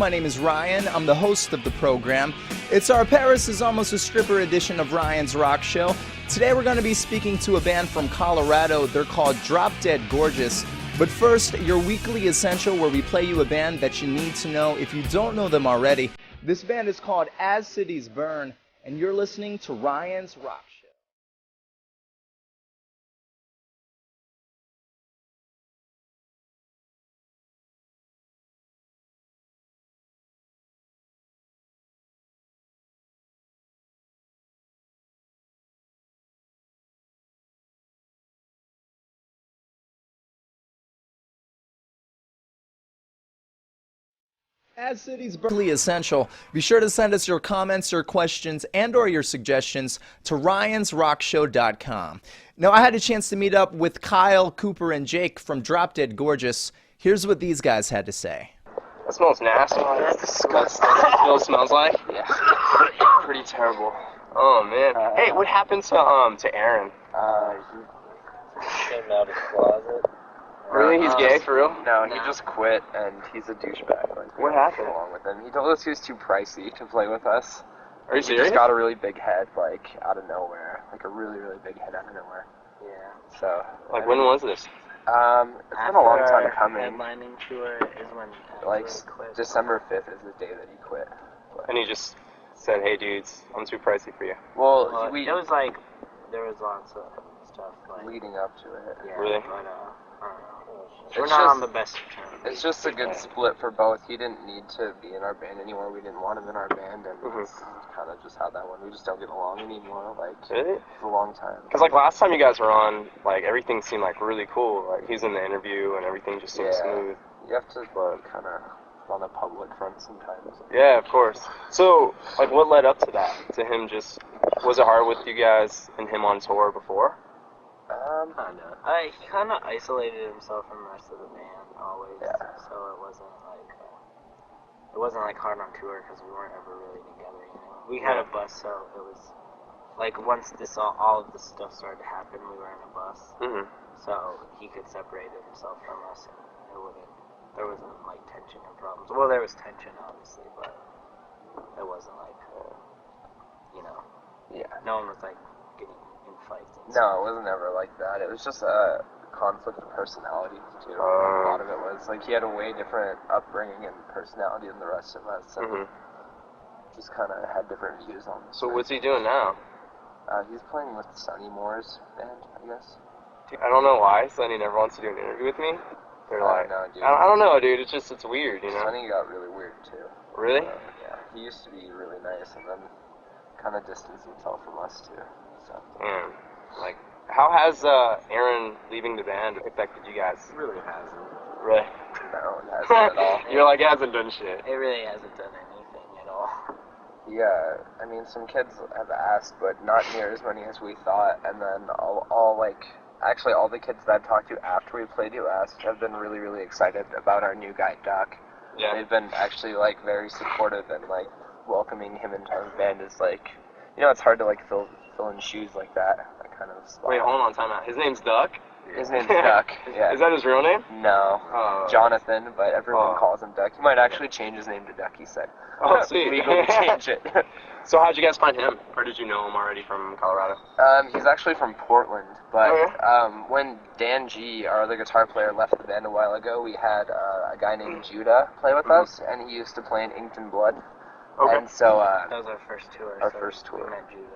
My name is Ryan. I'm the host of the program. It's our Paris is Almost a Stripper edition of Ryan's Rock Show. Today we're going to be speaking to a band from Colorado. They're called Drop Dead Gorgeous. But first, your weekly essential where we play you a band that you need to know if you don't know them already. This band is called As Cities Burn, and you're listening to Ryan's Rock Show. As Cities Burn Essential, be sure to send us your comments, your questions, and or your suggestions to ryansrockshow.com. Now, I had a chance to meet up with Kyle, Cooper, and Jake from Drop Dead Gorgeous. Here's what these guys had to say. That smells nasty. That's disgusting. That's what it smells like? Yeah. Pretty terrible. Oh, man. Hey, what happened to Aaron? He came out of the closet. Really? He's gay, for real? No, he just quit, and he's a douchebag. Like, what happened? Along with him, he told us he was too pricey to play with us. Are you He serious? just got a really big head, like, out of nowhere. Like, a really, really big head out of nowhere. Yeah. So. Like, when was this? It's been a long time coming. Headlining tour is when Like, quit. December 5th is the day that he quit. But, And he just said, hey, dudes, I'm too pricey for you. well, Well, we it was like there was lots of stuff like leading up to it. yeah, Really? but I don't know. It's We're not just- on the best of terms. It's just a good split for both. He didn't need to be in our band anymore. We didn't want him in our band, and that's kind of just how that went. We just don't get along anymore. Like, Really? it's a long time. Because, like, last time you guys were on, like, everything seemed, like, really cool. Like, he's in the interview, and everything just seemed smooth. You have to kind of on a public front sometimes. Yeah, of course. So, like, what led up to that? To him just, was it hard with you guys and him on tour before? Kinda. He kind of isolated himself from the rest of the band always. Yeah. So it wasn't like hard on tour because we weren't ever really together. You know, we had a bus, so it was like once all of this stuff started to happen, we were in a bus. Mm-hmm. So he could separate himself from us, and there wasn't like tension and problems. Well, there was tension obviously, but it wasn't like, no one was like getting in fights. And No, it wasn't ever like that. It was just a conflict of personalities too. A lot of it was like he had a way different upbringing and personality than the rest of us, and just kind of had different views on this. So what's he doing now? He's playing with Sonny Moore's band, I guess. I don't know why Sonny never wants to do an interview with me. They're like, no, dude. I don't know, dude. It's weird, you know? Sonny got really weird too. Really? Yeah, he used to be really nice, and then kind of distanced himself from us too. So. And, like, how has Aaron leaving the band affected you guys? It really hasn't. Really? No, it hasn't at all. You're like, he hasn't done shit. it really hasn't done anything at all. Yeah, I mean, some kids have asked, but not near as many as we thought. And then all the kids that I've talked to after we played You Last have been really, really excited about our new guy, Duck. Yeah. They've been actually, like, very supportive and, like, welcoming him into our band is, like, you know, it's hard to, like, fill in shoes like that kind of spot. Wait, hold on, time out. His name's Duck? His name's Duck, yeah. Is that his real name? No, Jonathan, but everyone calls him Duck. He might actually change his name to Duck, he said. Oh, sweet. Legal to change it. So how'd you guys find him? Or did you know him already from Colorado? He's actually from Portland, but when Dan G, our other guitar player, left the band a while ago, we had a guy named Judah play with us, and he used to play in Inked in Blood. Okay. And so That was our first tour. We met Judah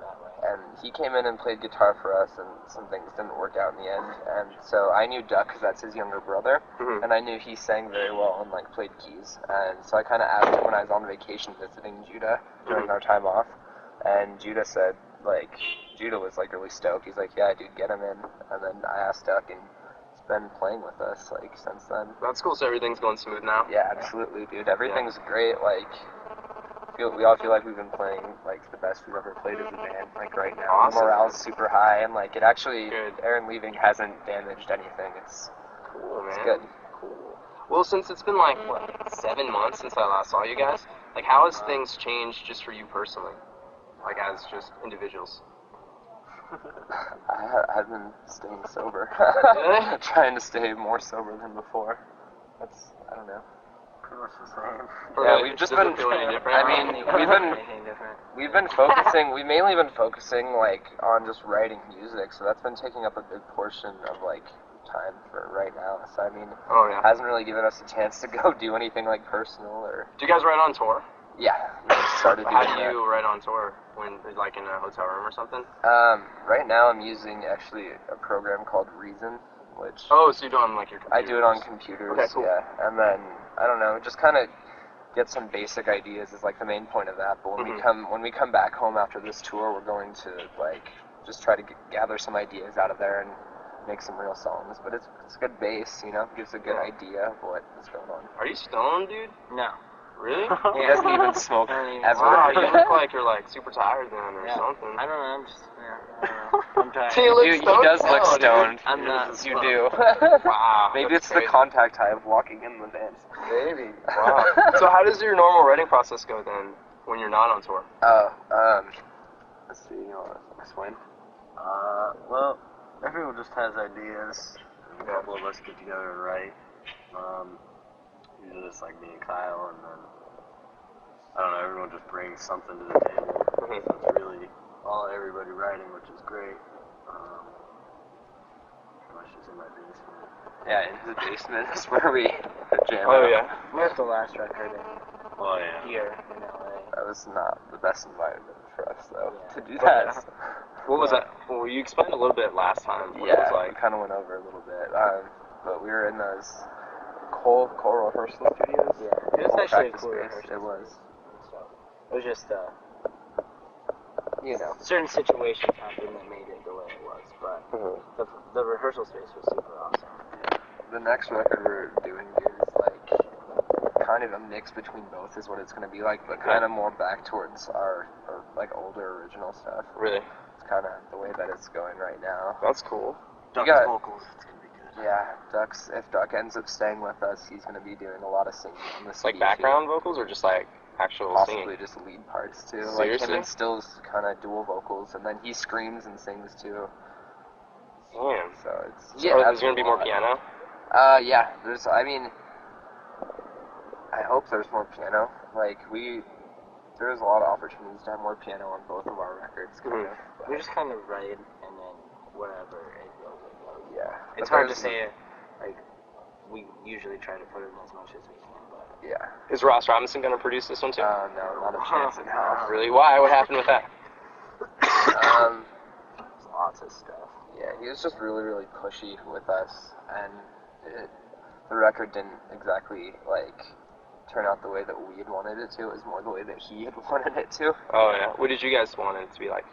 that way. and he came in and played guitar for us, and some things didn't work out in the end. And so I knew Duck because that's his younger brother, and I knew he sang very well and like played keys. And so I kind of asked him when I was on vacation visiting Judah during our time off, and Judah said, like, Judah was like really stoked. He's like, yeah, dude, get him in. And then I asked Duck, and he's been playing with us like since then. That's cool. So everything's going smooth now? Yeah, absolutely, dude. Everything's great. Like, we all feel like we've been playing like the best we've ever played as a band. Like right now, Awesome. morale's super high, and like it actually, Good. Aaron leaving hasn't damaged anything. It's Cool, man. good. Cool. Well, since it's been like, what, 7 months since I last saw you guys, like how has things changed just for you personally? Like as just individuals? I've been staying sober. Really? Trying to stay more sober than before. I don't know. pretty much the same. Yeah, we've just been. Feel any different? I mean, we've been focusing. We've mainly been focusing like on just writing music, so that's been taking up a big portion of like time for right now. So I mean, hasn't really given us a chance to go do anything like personal or. Do you guys write on tour? Yeah, we started doing How do you write on tour? When like in a hotel room or something? Right now I'm using actually a program called Reason, which. Oh, so you do it on like your computer? I do it on computers. Okay, cool. Yeah, and then I don't know, just kind of get some basic ideas is like the main point of that. But when we come back home after this tour, we're going to like just try to gather some ideas out of there and make some real songs. But it's a good base, you know, gives a good idea of what is going on. Are you stoned, dude? No. Really? He doesn't even smoke ever. Wow, you look like you're like super tired then or something. I don't know. I'm just. I don't know. I'm tired. He does look stoned. I'm not. You do. Wow. Maybe it's crazy. the contact high of walking in the van. Maybe. Wow. So how does your normal writing process go then when you're not on tour? Let's see. You want to explain? Well, everyone just has ideas. A couple of us get together and write. Usually it's like me and Kyle, and then I don't know. Everyone just brings something to the table. So it's really all everybody writing, which is great. Pretty much just in my basement. Yeah, in the basement is where we jam Oh out. yeah. Where's the last record Oh yeah. here in LA? That was not the best environment for us, though, to do Oh, that. yeah. What was that? Well, you explained a little bit last time. What it Yeah, was like. we kind of went over a little bit. But we were in those Cole rehearsal studios. Yeah, it was actually a Practice cool space. rehearsal. It was. It was just You know. certain situations happened that made it the way it was, but the rehearsal space was super awesome. The next record we're doing is like kind of a mix between both is what it's going to be like, but kind of more back towards our like older original stuff. Really? It's kind of the way that it's going right now. That's cool. Duck's got- vocals. It's gonna be good. Yeah, if Duck ends up staying with us, he's going to be doing a lot of singing on this. Like EP, background vocals or just like actual possibly singing? just lead parts too. Seriously? Like him and Still's kind of dual vocals, and then he screams and sings too. Damn. So it's So there's gonna be more piano. Yeah. I mean, I hope there's more piano. Like there's a lot of opportunities to have more piano on both of our records. Kind of. We just kind of write and then whatever it goes, it goes. Yeah. It's But hard to there's- say. Like we usually try to put in as much as we can, but Yeah. Is Ross Robinson gonna produce this one too? No, not a chance in hell. Really? Why? What happened with that? there's lots of stuff. Yeah, he was just really, really pushy with us, and the record didn't exactly like turn out the way that we had wanted it to. It was more the way that he had wanted it to. Oh yeah. What did you guys want it to be like?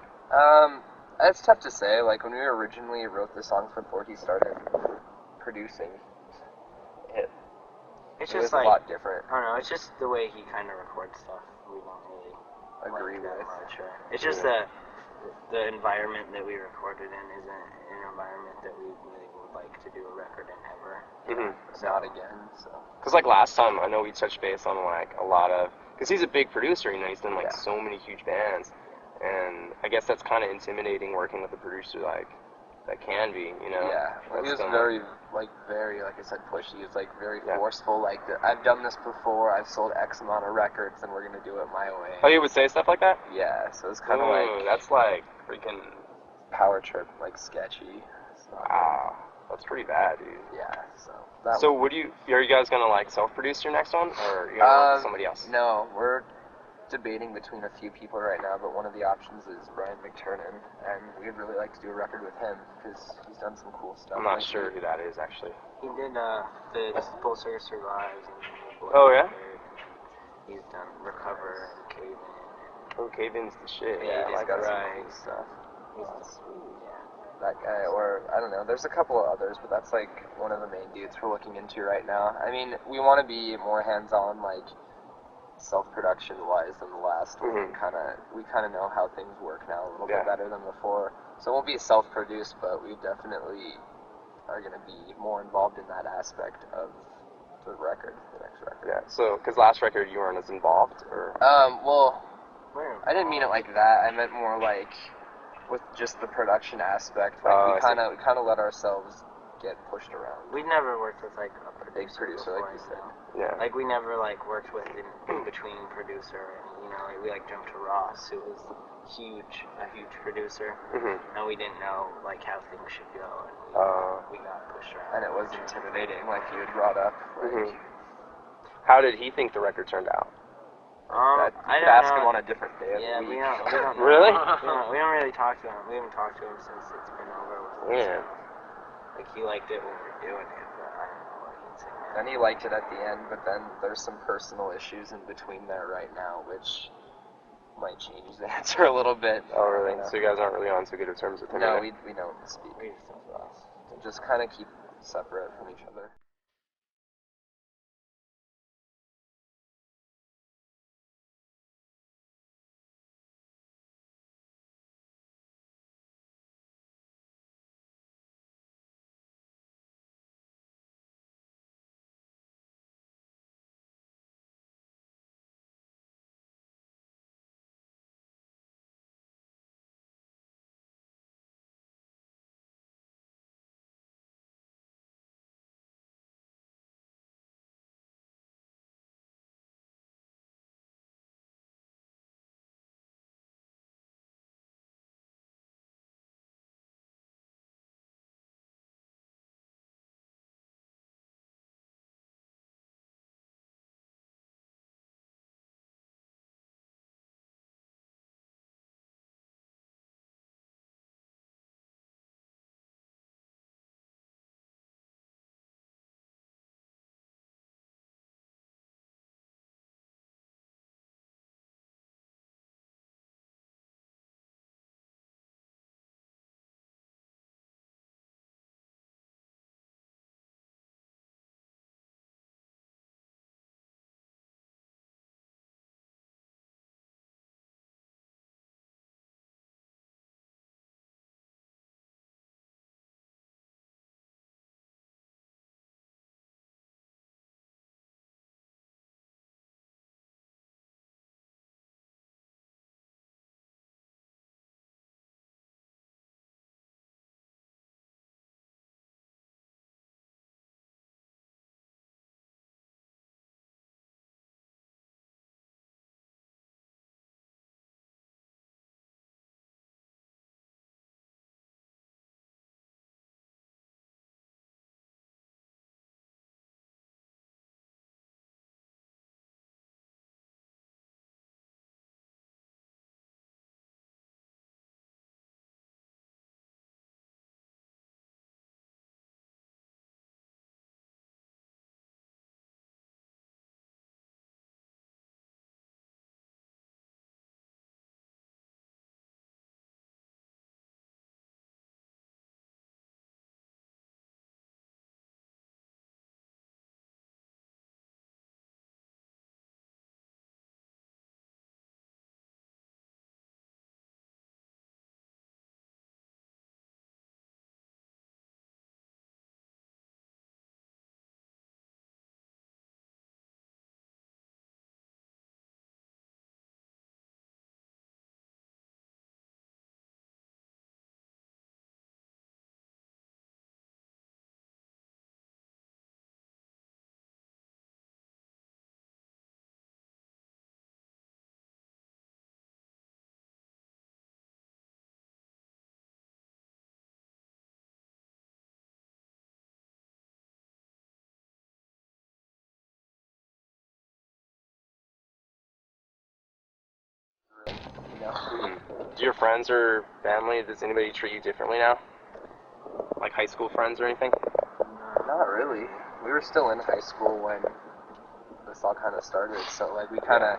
It's tough to say. Like when we originally wrote the songs before he started producing, It's it was just like a lot different. I don't know. It's just the way he kind of records stuff. We don't really Agree like that with. much. It's just that the environment that we recorded in isn't an environment that we really would like to do a record in ever. Not again. So. Because like last time, I know we touched base on like a lot of, because he's a big producer, you know, he's done like so many huge bands, and I guess that's kind of intimidating working with a producer like that can be, you know. Yeah, well, he was That's very, like I said, pushy. He was like very forceful. Like I've done this before. I've sold X amount of records, and we're gonna do it my way. Oh, he would say stuff like that? Yeah, so it's kind of Ooh, like that's like freaking. power trip, like sketchy. So, Wow, that's pretty bad, dude. yeah, so. That So are you guys gonna like self-produce your next one, or are you gonna work with somebody else? No, we're debating between a few people right now, but one of the options is Brian McTernan, and we'd really like to do a record with him because he's done some cool stuff. I'm not sure who that is actually. He did the Full Circle Survives and Blood Oh, yeah? Record, and he's done Recover and Cave In. Oh, Cave In's the shit. Yeah, He's like got some right. cool stuff. He's That guy, or I don't know, there's a couple of others, but that's like one of the main dudes we're looking into right now. I mean, we want to be more hands-on, like self-production wise than the last one. We kind of know how things work now a little bit better than before. So it won't be self-produced, but we definitely are going to be more involved in that aspect of the record, the next record. Yeah. So, because last record you weren't as involved, or? Well, I didn't mean it like that. I meant more like with just the production aspect. Like we kind of let ourselves get pushed around. We never worked with like a Big producer, like you said. Yeah. Like we never like worked with in between producer and like we like jumped to Ross, who was a huge producer, and we didn't know like how things should go, and we got pushed around. And it was intimidating, like you had brought up. Like, How did he think the record turned out? that I don't ask know. him on a different day of Yeah, the we week. don't know. Really? We don't really talk to him. We haven't talked to him since it's been over with. Yeah. Like he liked it when we were doing it, but I don't know what he'd say now. And he liked it at the end, but then there's some personal issues in between there right now, which might change the answer a little bit. Oh, really? You know. So you guys aren't really on so good of terms with him? No, either? we don't speak. We just don't Ross. Just kind of keep separate from each other. Do your friends or family, does anybody treat you differently now? Like high school friends or anything? Not really. We were still in high school when this all kind of started, so like we kind of,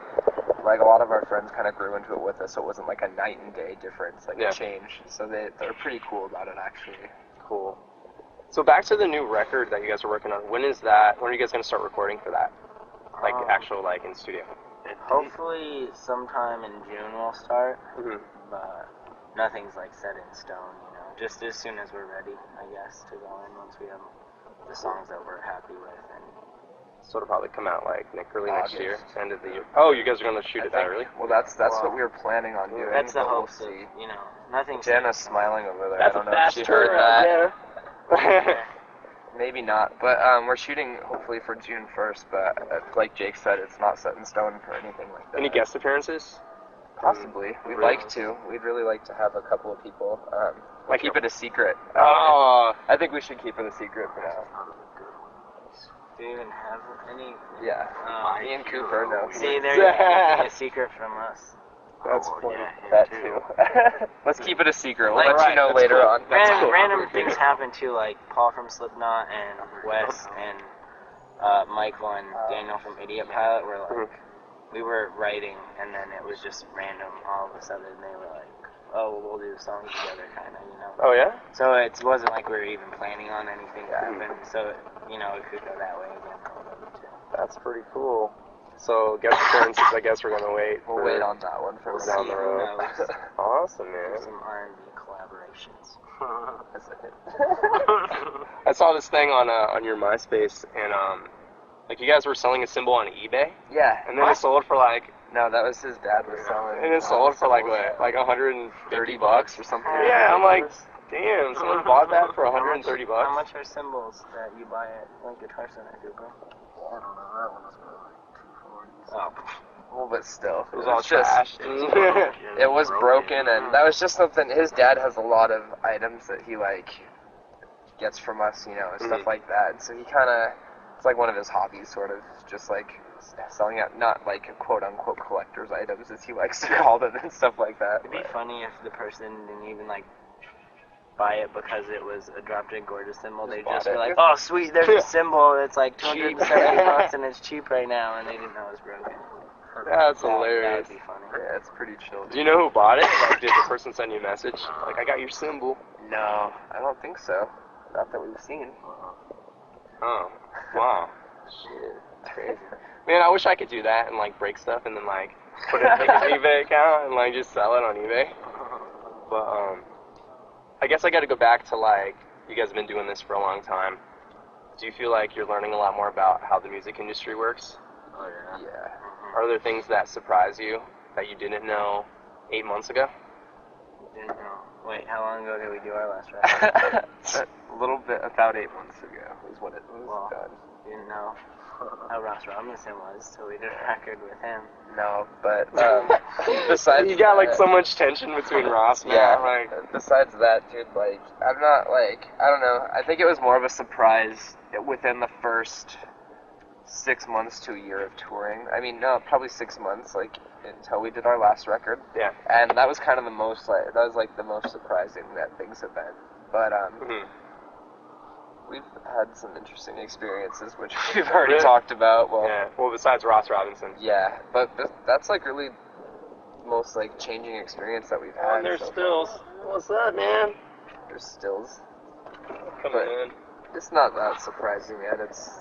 like a lot of our friends kind of grew into it with us, so it wasn't like a night and day difference, like a change. So they're pretty cool about it actually. Cool. So back to the new record that you guys are working on. When is that? When are you guys going to start recording for that? Like actual like in studio? Hopefully sometime in June we'll start, but nothing's like set in stone, just as soon as we're ready, I guess, to go in once we have the songs that we're happy with. And So it'll probably come out like early next year, end of the year. Oh, you guys are going to shoot it that early? Well, that's what we were planning on doing. that's the but hope, we'll see. nothing's Jenna's smiling over there. That's I don't a know if fast she heard turnaround, that. yeah. Maybe not, but we're shooting hopefully for June 1st, but like Jake said, it's not set in stone for anything like that. Any guest appearances? Possibly. We'd like to. We'd really like to have a couple of people. Like keep it a secret. Oh, I think we should keep it a secret for now. Do you even have any? Yeah. Me and Cooper, no. See, there you go. A secret from us. that's funny. Yeah, That too. too. Let's keep it a secret. We'll Like, let you know that's later cool. on. Random things happen too, like Paul from Slipknot and Wes and Michael and Daniel from Idiot Pilot were like, we were writing and then it was just random. All of a sudden they were like, oh, we'll do the song together, kind of, you know. Oh yeah. So it wasn't like we were even planning on anything to happen. So, you know, it could go that way again a little bit too. That's pretty cool. So guest appearances, I guess we're gonna wait. We'll wait on that one for down the See, who road. knows? Awesome, man. Some R&B collaborations. That's it. I saw this thing on your MySpace, and like you guys were selling a cymbal on eBay, Yeah. and then it sold for like, No, that was his dad was selling. and it sold for like what, like $130 or something. Yeah, I'm like, damn, someone bought that for $130 How much are cymbals that you buy at like Guitar Center, Google? I don't know, that one was probably like 240. Oh, Well, but still, It was all just trashed. it was broken, and that was just something. His dad has a lot of items that he like gets from us, you know, and stuff like that. So he kind of, it's like one of his hobbies, sort of, just like selling out, not like quote unquote collector's items, as he likes to call them, and stuff like that. it'd be funny if the person didn't even like buy it because it was a Drop Dead Gorgeous cymbal. They bought just it. were like, oh sweet, there's a cymbal. It's like Cheap. $270 and it's cheap right now, and they didn't know it was broken. That's That hilarious. would be funny. Yeah, it's pretty chill. Do you know who bought it? Like, did the person send you a message? Like, I got your cymbal. No, I don't think so. Not that we've seen. Oh, wow. Shit. It's crazy. Man, I wish I could do that and like break stuff and then like put it in like, an eBay account and like just sell it on eBay. But I guess I got to go back to like, you guys have been doing this for a long time. Do you feel like you're learning a lot more about how the music industry works? Oh yeah. Yeah. Are there things that surprise you that you didn't know 8 months ago? Didn't know. Wait, how long ago did we do our last record? A little bit, about 8 months ago was when it was Well. done. Didn't know how Ross Robinson was till we did a record with him. No, but besides You got like that- so much tension between Ross, man. Yeah. Like, Besides that, dude, like, I'm not, like, I don't know. I think it was more of a surprise within the first 6 months to a year of touring. I mean, no, probably 6 months, like, until we did our last record. yeah. And that was kind of the most, like, that was, like, the most surprising that things have been. But, we've had some interesting experiences, which we've already Really? talked about. Well, Yeah. Well, besides Ross Robinson. yeah, but that's, like, really the most, like, changing experience that we've had. there's so far. stills. What's up, man? There's stills. Come But- on. It's not that surprising, man. It's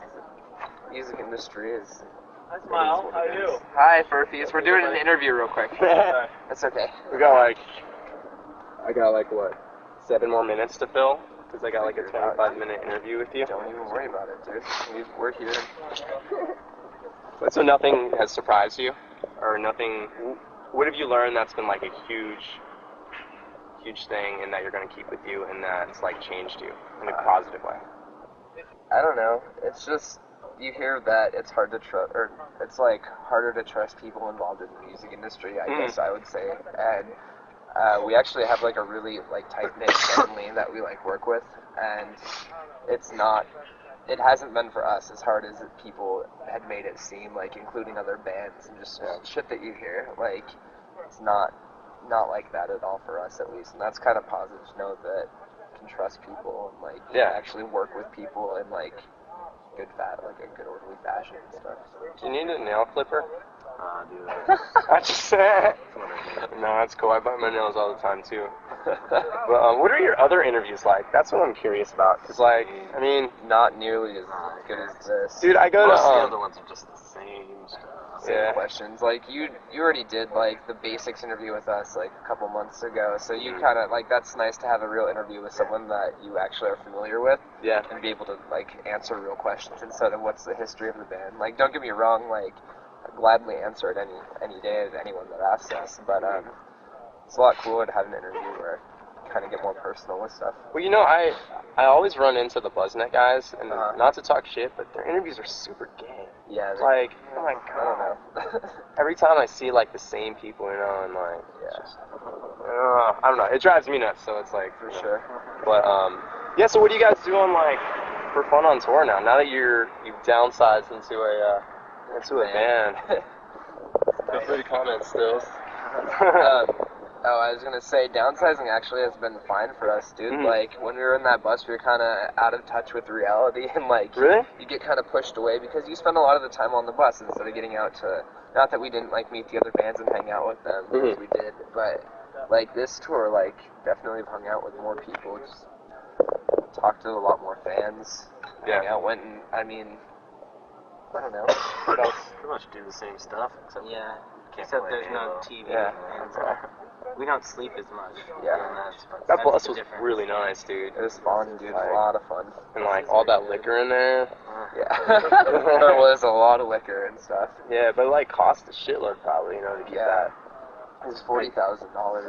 the music industry is. Hi, Smile. How are you? Hi, Furfies. We're doing an interview real quick. That's okay. We got like, I got like what, 7 more minutes to fill? Because I got like a 25-minute interview with you. Don't even worry about it, dude. We're here. But so nothing has surprised you, or nothing. What have you learned that's been like a huge thing, and that you're gonna keep with you, and that's like changed you in a positive way? I don't know. It's just you hear that it's hard to trust, or it's like harder to trust people involved in the music industry. I guess I would say, and we actually have like a really like tight knit family that we like work with, and it's not. It hasn't been for us as hard as people had made it seem, like including other bands and just shit that you hear. Like it's not like that at all for us, at least, and that's kind of positive to know that you can trust people and like actually work with people in like good orderly fashion and stuff. Do you need a nail clipper? Dude. I just said. No, that's cool. I bite my nails all the time too. But what are your other interviews like? That's what I'm curious about. Cause like, I mean, Not nearly as good as this. dude, I go Most of the to other ones are just the same stuff. Same yeah. questions. Like you already did like the basics interview with us like a couple months ago. So you kind of like that's nice to have a real interview with someone that you actually are familiar with Yeah. and be able to like answer real questions instead of what's the history of the band. Like don't get me wrong, like I'd gladly answer it any day of anyone that asks us. But it's a lot cooler to have an interview where you kind of get more personal with stuff. Well, I always run into the Buzznet guys, and not to talk shit, but their interviews are super gay. Yeah. Like, oh my god. I don't know. Every time I see like the same people, and like, it's just, I don't know. It drives me nuts. So it's like, For sure. But yeah. So what are you guys doing like for fun on tour now? Now that you've downsized into a band. Feel free to comment, Stills. I was gonna say, downsizing actually has been fine for us, dude. Like, when we were in that bus, we were kind of out of touch with reality, and like, Really? you get kind of pushed away because you spend a lot of the time on the bus instead of getting out to. Not that we didn't like meet the other bands and hang out with them, because we did, but like this tour, like definitely hung out with more people, just talked to a lot more fans. Hang out, went and I don't know. What else? Pretty much do the same stuff, except Except there's no TV. Yeah. And we don't sleep as much. Yeah. And That bus the was difference. really nice, dude. It was fun, dude. A lot of fun. And like all that liquor in there. Yeah. There was a lot of liquor and stuff. Yeah, but it like cost a shitload probably, to keep that. It was $40,000.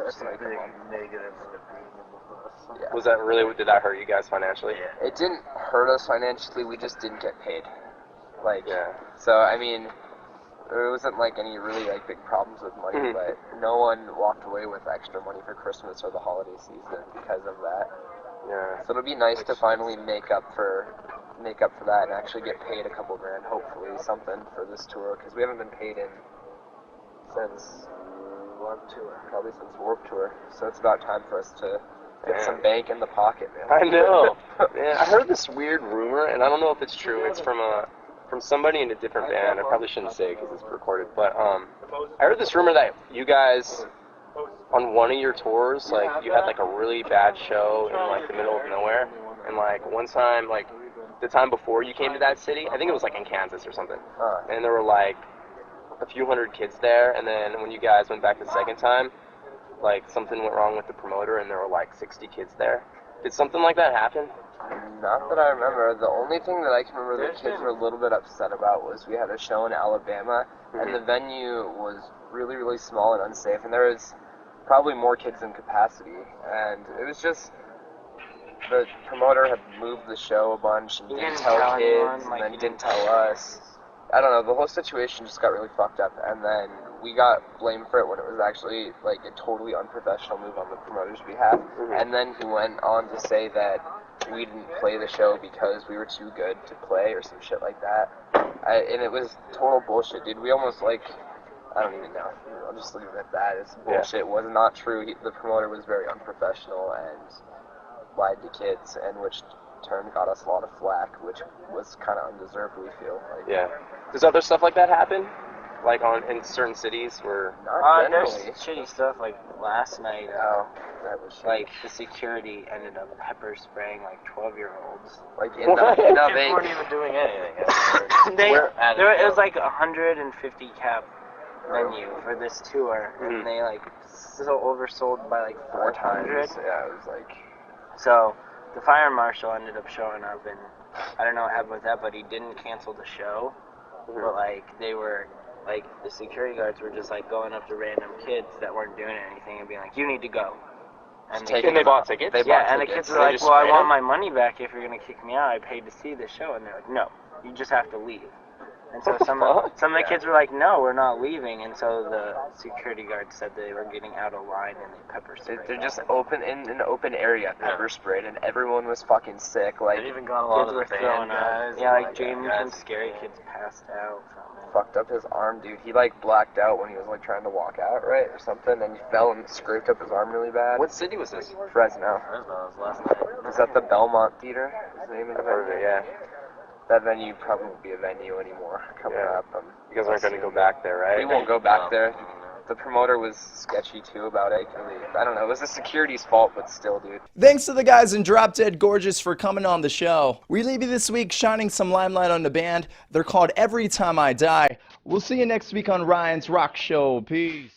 That's Like, a big negative for being in the bus. yeah. Was that really, did that hurt you guys financially? Yeah. It didn't hurt us financially. We just didn't get paid. Like, Yeah. so I mean, there wasn't like any really like big problems with money, but no one walked away with extra money for Christmas or the holiday season because of that. Yeah. So it'll be nice to finally make up for that and actually get paid a couple grand, hopefully something for this tour, because we haven't been paid since Warped Tour, probably since Warped Tour. So it's about time for us to get some bank in the pocket, man. I know. Man, I heard this weird rumor, and I don't know if it's true. It's from somebody in a different band. I probably shouldn't say because it's recorded. But I heard this rumor that you guys, on one of your tours, like you had like a really bad show in like the middle of nowhere, and like one time, like the time before you came to that city, I think it was like in Kansas or something, and there were like a few hundred kids there, and then when you guys went back the second time, like something went wrong with the promoter, and there were like 60 kids there. Did something like that happen? Not that I remember. The only thing that I can remember the kids were a little bit upset about was we had a show in Alabama, and the venue was really, really small and unsafe, and there was probably more kids than capacity, and it was just, the promoter had moved the show a bunch and didn't tell kids, and then didn't tell us. I don't know, the whole situation just got really fucked up, and then we got blamed for it when it was actually like a totally unprofessional move on the promoter's behalf, and then he went on to say that we didn't play the show because we were too good to play or some shit like that. And it was total bullshit, dude. We almost I don't even know. I'll just leave it at that. It's bullshit. It was not true. The promoter was very unprofessional and lied to kids, and which turn got us a lot of flack, which was kind of undeserved, we feel. Yeah. Does other stuff like that happen? Like in certain cities where... Not There's generally. shitty stuff like last night. That was shitty. Like the security ended up pepper spraying like 12-year-olds. Like in the, Kids weren't even doing anything. It was like 150 cap venue for this tour, and they like oversold by like 4 400. times. Yeah, it was like... So the fire marshal ended up showing up, and I don't know what happened with that, but he didn't cancel the show. But like they were, like the security guards were just like going up to random kids that weren't doing anything and being like, "You need to go." And they bought tickets? The kids were like, "Well, I want my money back if you're gonna kick me out. I paid to see the show." And they're like, "No, you just have to leave." And so some of the kids were like, "No, we're not leaving." And so the security guards said they were getting out of line and they pepper sprayed. They're just open in an open area, pepper sprayed, and everyone was fucking sick. Like, They even got a lot Kids of were the throwing band up. guys. Yeah, like and, Jamie guys. from Scary Kids passed out from it. fucked up his arm, dude. He like blacked out when he was like trying to walk out, right, or something, and he fell and scraped up his arm really bad. What city was this? Fresno. Fresno was last night. Is that the Belmont Theater? Is the name of the I've heard of venue? it, yeah. That venue probably won't be a venue anymore coming up. You guys aren't going to go back there, right? We won't go back there. The promoter was sketchy too about it. I don't know. It was the security's fault, but still, dude. Thanks to the guys in Drop Dead Gorgeous for coming on the show. We leave you this week shining some limelight on the band. They're called Every Time I Die. We'll see you next week on Ryan's Rock Show. Peace.